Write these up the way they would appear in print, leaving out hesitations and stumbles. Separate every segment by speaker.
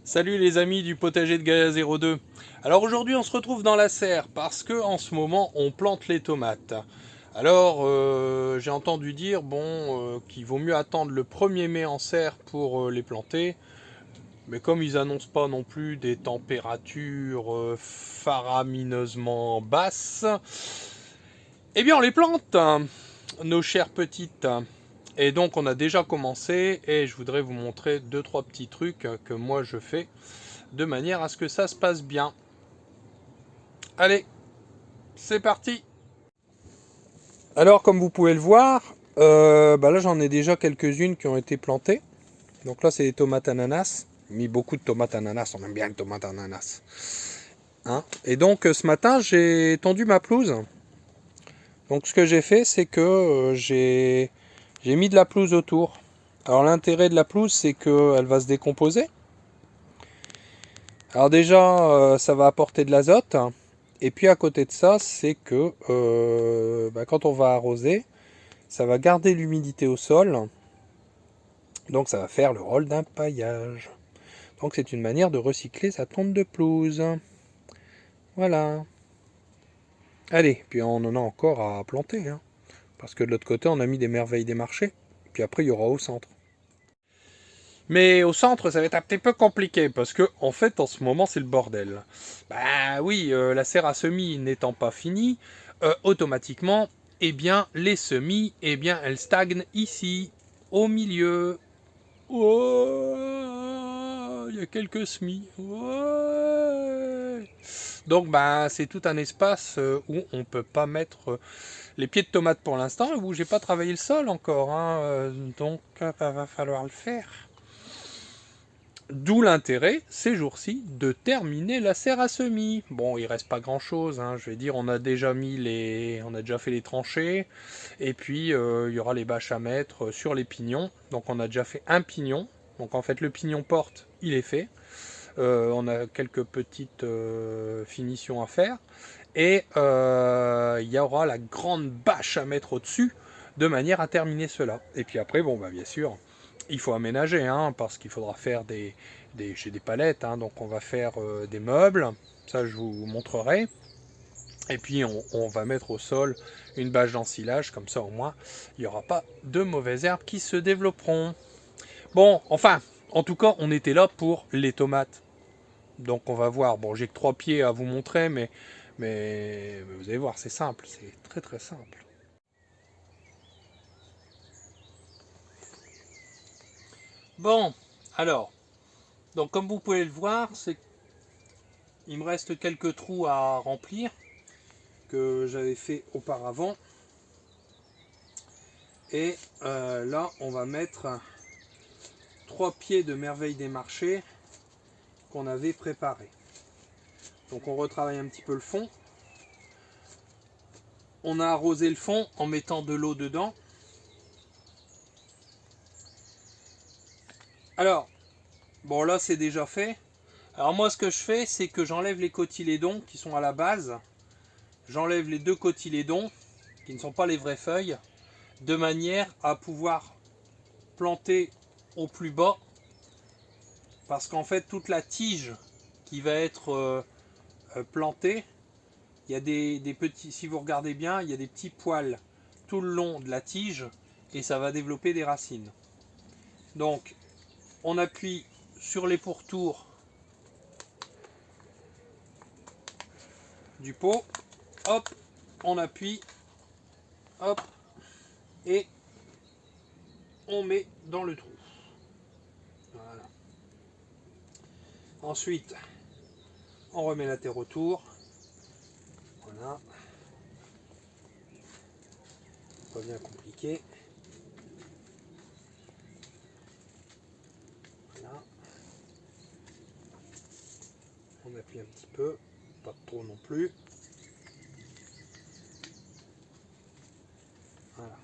Speaker 1: Salut les amis du potager de Gaia 02. Alors aujourd'hui on se retrouve dans la serre parce que en ce moment on plante les tomates. Alors j'ai entendu dire qu'il vaut mieux attendre le 1er mai en serre pour les planter. Mais comme ils annoncent pas non plus des températures faramineusement basses, eh bien on les plante, nos chères petites. Et donc on a déjà commencé et je voudrais vous montrer deux trois petits trucs que moi je fais de manière à ce que ça se passe bien. Allez, c'est parti. Alors comme vous pouvez le voir, là j'en ai déjà quelques-unes qui ont été plantées. Donc là c'est des tomates ananas. J'ai mis beaucoup de tomates ananas, on aime bien les tomates ananas. Hein, et donc ce matin j'ai tendu ma pelouse. Donc ce que j'ai fait c'est que j'ai mis de la pelouse autour. Alors l'intérêt de la pelouse c'est qu'elle va se décomposer. Alors déjà ça va apporter de l'azote. Et puis à côté de ça, c'est que quand on va arroser, ça va garder l'humidité au sol. Donc ça va faire le rôle d'un paillage. Donc c'est une manière de recycler sa tonte de pelouse. Voilà. Allez, puis on en a encore à planter. Hein, parce que de l'autre côté, on a mis des merveilles des marchés. Puis après, il y aura au centre. Mais au centre, ça va être un petit peu compliqué parce que en fait, en ce moment, c'est le bordel. Bah oui, la serre à semis n'étant pas finie, automatiquement, eh bien, les semis, eh bien, elles stagnent ici, au milieu. Oh, il y a quelques semis. Ouais. Donc, bah, c'est tout un espace où on peut pas mettre les pieds de tomate pour l'instant, où j'ai pas travaillé le sol encore. Hein, donc, va falloir le faire. D'où l'intérêt, ces jours-ci, de terminer la serre à semis. Bon, il reste pas grand-chose, hein, je vais dire, on a déjà fait les tranchées, et puis il y aura les bâches à mettre sur les pignons. Donc on a déjà fait un pignon, donc en fait le pignon porte, il est fait. On a quelques petites finitions à faire, et il y aura la grande bâche à mettre au-dessus, de manière à terminer cela. Et puis après, bien sûr, il faut aménager, hein, parce qu'il faudra faire j'ai des palettes, hein, donc on va faire des meubles, ça je vous montrerai. Et puis on va mettre au sol une bâche d'ensilage, comme ça au moins il n'y aura pas de mauvaises herbes qui se développeront. Bon, enfin, en tout cas, on était là pour les tomates. Donc on va voir, bon j'ai que 3 pieds à vous montrer, mais vous allez voir, c'est simple, c'est très très simple. Bon, alors, donc comme vous pouvez le voir, il me reste quelques trous à remplir que j'avais fait auparavant. Et là, on va mettre 3 pieds de merveille des marchés qu'on avait préparés. Donc on retravaille un petit peu le fond. On a arrosé le fond en mettant de l'eau dedans. Alors, bon là c'est déjà fait. Alors moi ce que je fais, c'est que j'enlève les cotylédons qui sont à la base. J'enlève les 2 cotylédons qui ne sont pas les vraies feuilles, de manière à pouvoir planter au plus bas. Parce qu'en fait toute la tige qui va être plantée, il y a des petits, si vous regardez bien, il y a des petits poils tout le long de la tige et ça va développer des racines. Donc on appuie sur les pourtours du pot, hop, on appuie, hop, et on met dans le trou. Voilà. Ensuite, on remet la terre autour. Voilà. Pas bien compliqué. Voilà. On appuie un petit peu, pas trop non plus. Voilà.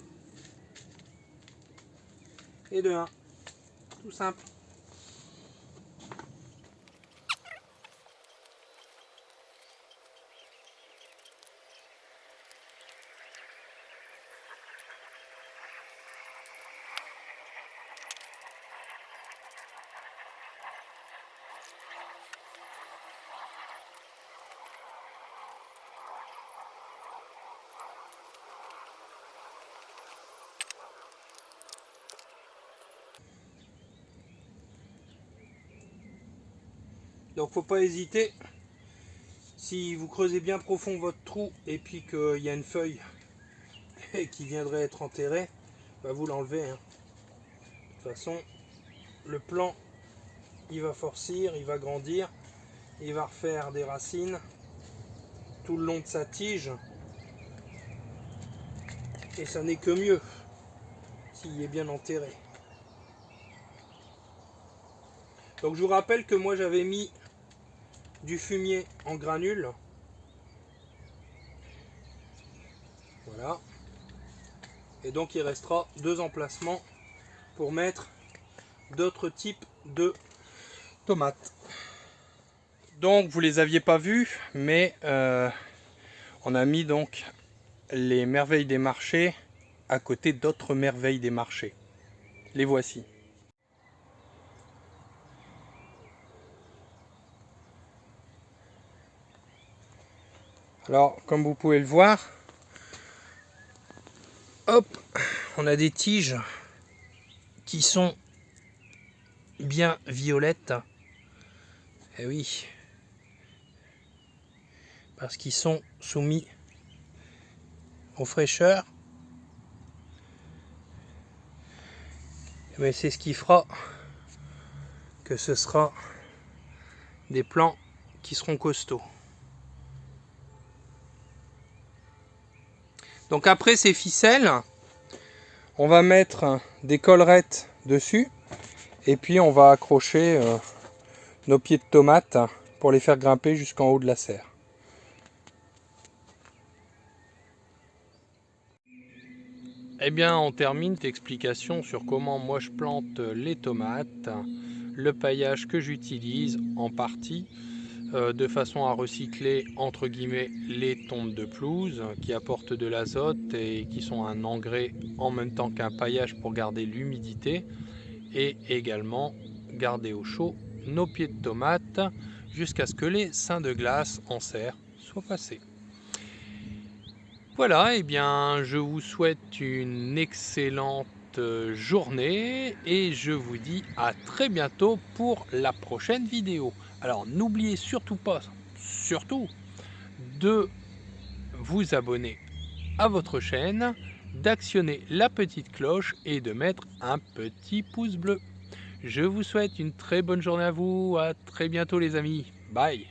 Speaker 1: Et de 1. Tout simple. Donc faut pas hésiter. Si vous creusez bien profond votre trou et puis qu'il y a une feuille qui viendrait être enterrée, bah vous l'enlevez. Hein. De toute façon, le plant, il va forcir, il va grandir, il va refaire des racines tout le long de sa tige. Et ça n'est que mieux s'il est bien enterré. Donc je vous rappelle que moi j'avais mis du fumier en granules. Voilà. Et donc il restera 2 emplacements pour mettre d'autres types de tomates. Donc vous les aviez pas vus, mais on a mis donc les merveilles des marchés à côté d'autres merveilles des marchés. Les voici. Alors, comme vous pouvez le voir, hop, on a des tiges qui sont bien violettes. Eh oui, parce qu'ils sont soumis aux fraîcheurs. Mais c'est ce qui fera que ce sera des plants qui seront costauds. Donc après ces ficelles, on va mettre des collerettes dessus et puis on va accrocher nos pieds de tomates pour les faire grimper jusqu'en haut de la serre. Eh bien, on termine l'explication sur comment moi je plante les tomates, le paillage que j'utilise en partie, de façon à recycler entre guillemets les tontes de pelouse qui apportent de l'azote et qui sont un engrais en même temps qu'un paillage pour garder l'humidité et également garder au chaud nos pieds de tomates jusqu'à ce que les seins de glace en serre soient passés. Voilà, et bien je vous souhaite une excellente journée et je vous dis à très bientôt pour la prochaine vidéo. Alors n'oubliez surtout pas, de vous abonner à votre chaîne, d'actionner la petite cloche et de mettre un petit pouce bleu. Je vous souhaite une très bonne journée à vous, à très bientôt les amis, bye.